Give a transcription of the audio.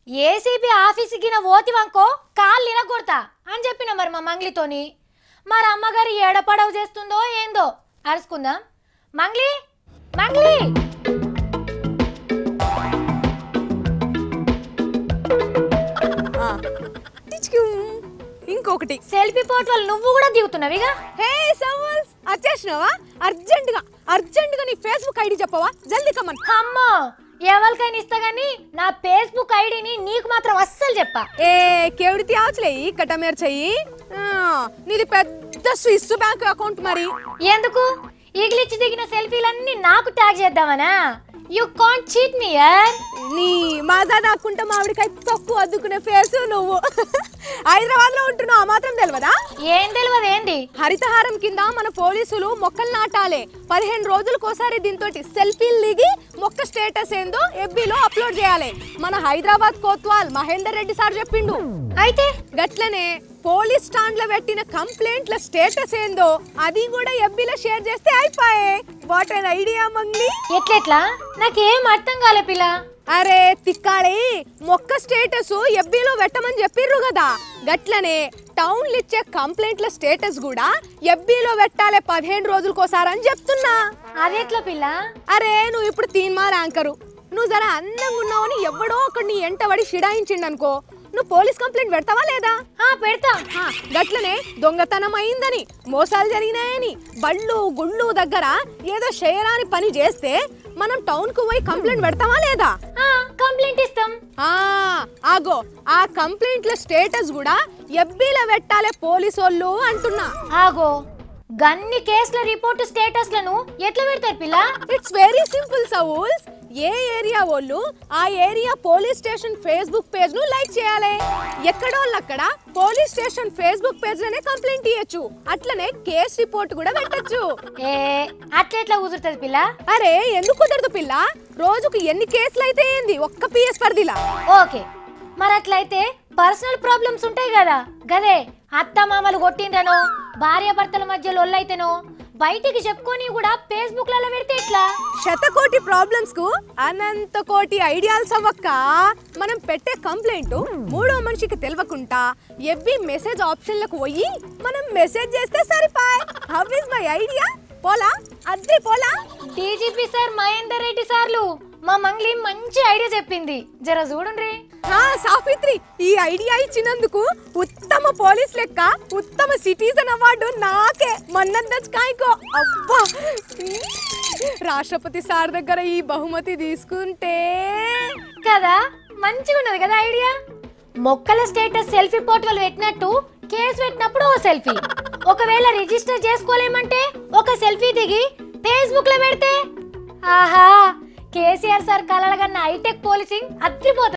ACB ఆఫీస్కి నా ఓతివంకో కాళ్ళు ఇరగొడతా అని చెప్పిన మరి మా మంగ్లీతోని. మరి అమ్మగారు ఏడపడవ చేస్తుందో ఏందో అరుచుకుందాం. మంగ్లీ మంగ్లీ ఇంకొకటి సెల్ఫీ ఫోటోలు నువ్వు కూడా దిగుతున్నావిగా. హే సవల్స్ వచ్చేసినావా? అర్జెంటుగా నీ ఫేస్బుక్ ఐడి చెప్పవా? జల్దీ కమన్. అమ్మో ఎవరికైనా ఇస్తా గానీ నా ఫేస్బుక్ ఐడిని నీకు మాత్రం అస్సలు చెప్పా. కేవిడితే ఆవచ్చులే కటమేర్ చెయ్యి. నీది పెద్ద స్విస్ బ్యాంక్ అకౌంట్ మరి. ఎందుకు ఈగిలిచ్చి దిగిన సెల్ఫీలన్నీ నాకు ట్యాగ్ చేద్దామనా? యు కాంట్ చీట్ మీ యార్. నీ మాజా దాక్కుంటా మామిడికాయ తక్కువ అద్దుకునే ఫేసు నువ్వు. హైదరాబాద్ లో ఉంటున్నావు, ఆ మాత్రం తెలియదా? ఏం తెలియదు ఏంది? హరితహారం కింద మన పోలీసులు మొక్కలు నాటాలే. 15 రోజులకోసారి దీంతో సెల్ఫీలు దిగి మొక్క స్టేటస్ ఏందో ఎఫ్బీలో అప్లోడ్ చేయాలి. మన హైదరాబాద్ కోత్వాల్ మహేందర్ రెడ్డి సార్ చెప్పిండు. అయితే గట్లనే పోలీస్ స్టాండ్ లో పెట్టిన కంప్లైంట్ల స్టేటస్ ఏందో అది కూడా ఎఫ్బీలో షేర్ చేస్తే అయిపోయే. What an idea Mangli. ఎట్లెట్లా నాకేం అర్థం కాలే పిల్ల. అరే తిక్కాళి, మొక్క స్టేటస్ ఎఫ్బీలో పెట్టమని చెప్పిర్రు కదా, గట్లనే టౌన్లు ఇచ్చే కంప్లైంట్ల స్టేటస్ కూడా ఎఫ్బీలో పెట్టాలి 15 రోజులకోసారి అని చెప్తున్నా. అదెట్లా పిల్ల? అరే నువ్వు ఇప్పుడు తీన్మార్ యాంకరు, నువ్వు జర అందంగా ఉన్నావని ఎవడో ఒకటి నీ ఎంటబడి షిడాయించిండు అనుకో, నువ్వు పోలీస్ కంప్లైంట్ పెడతావా లేదా? పెడతా. గట్లనే దొంగతనం అయిందని, మోసాలు జరిగినాయని, బళ్ళు గుళ్ళు దగ్గర ఏదో చేయరాని పని చేస్తే మనం టౌన్ కు పోయి కంప్లైంట్ పెడతావా లేదా? కంప్లైంట్ ఇస్తాం. ఆగో ఆ కంప్లైంట్ల స్టేటస్ కూడా ఎఫ్బీలో పెట్టాలి పోలీసోళ్ళు అంటున్నా. ఆగో గన్ని కేసుల రిపోర్ట్ స్టేటస్లను ఎట్లా పెడతారు పిల్ల? It's very simple Saul's. A area వాళ్ళు ఆ area police station Facebook page ను లైక్ చేయాలి. ఎక్కడోళ్ళక్కడ పోలీస్ స్టేషన్ ఫేస్బుక్ పేజ్ లోనే కంప్లైంట్ ఇయ్యొచ్చు. అట్లనే కేసు రిపోర్ట్ కూడా పెట్టొచ్చు. అట్లా కుదురుతుంది పిల్ల? అరే ఎందుకు కుదరదు పిల్ల? రోజుకు ఎన్ని కేసులు అయితే ఏంది ఒక్క పిఎస్ పరిధిలా. ఓకే మరి అట్లయితే పర్సనల్ ప్రాబ్లమ్స్ ఉంటాయి కదా, గదే అత్త మామలు కొట్టిండ్రనో, భార్య భర్తల మధ్య లొల్లైతేనో బయటికి చెప్పుకొని కూడా ఫేస్బుక్ లలో పెడితే ఎట్లా? శతకోటి ప్రాబ్లమ్స్ కు అనంత కోటి ఐడియాల్స్ అవ్వక్క. మనం పెట్టే కంప్లైంట్ మూడో మనిషికి తెలియకుండా ఎవ్వి మెసేజ్ ఆప్షన్లకు పోయి మనం మెసేజ్ చేస్తే సరిపాయ్. How is my idea? పోలా అద్రి పోలా. డీజీపీ సార్ మహేందర్ రెడ్డి సార్లు మా మంగ్లీ మంచి ఐడియా చెప్పింది, జర చూడండి. సావిత్రి, ఈ ఐడియా ఇచ్చినందుకు ఉత్తమ పోలీస్ లెక్క ఉత్తమ సిటిజన్ అవార్డు నాకే మన్నందచ్చుకాయకో. అబ్బా, రాష్ట్రపతి సార్ దగ్గర ఈ బహుమతి తీసుకుంటే కదా మంచిగా ఉన్నది కదా ఐడియా. మొక్కల స్టేటస్ సెల్ఫీ ఫోటోలు పెట్టినట్టు కేసు పెట్టినప్పుడు ఓ సెల్ఫీ, ఒకవేళ రిజిస్టర్ చేసుకోలేమంటే ఒక సెల్ఫీ దిగి ఫేస్బుక్ లో పెడితే ఆహా కేసీఆర్ సార్ కలలుగన్న హైటెక్ పోలీసింగ్ అద్రిపోతుంది.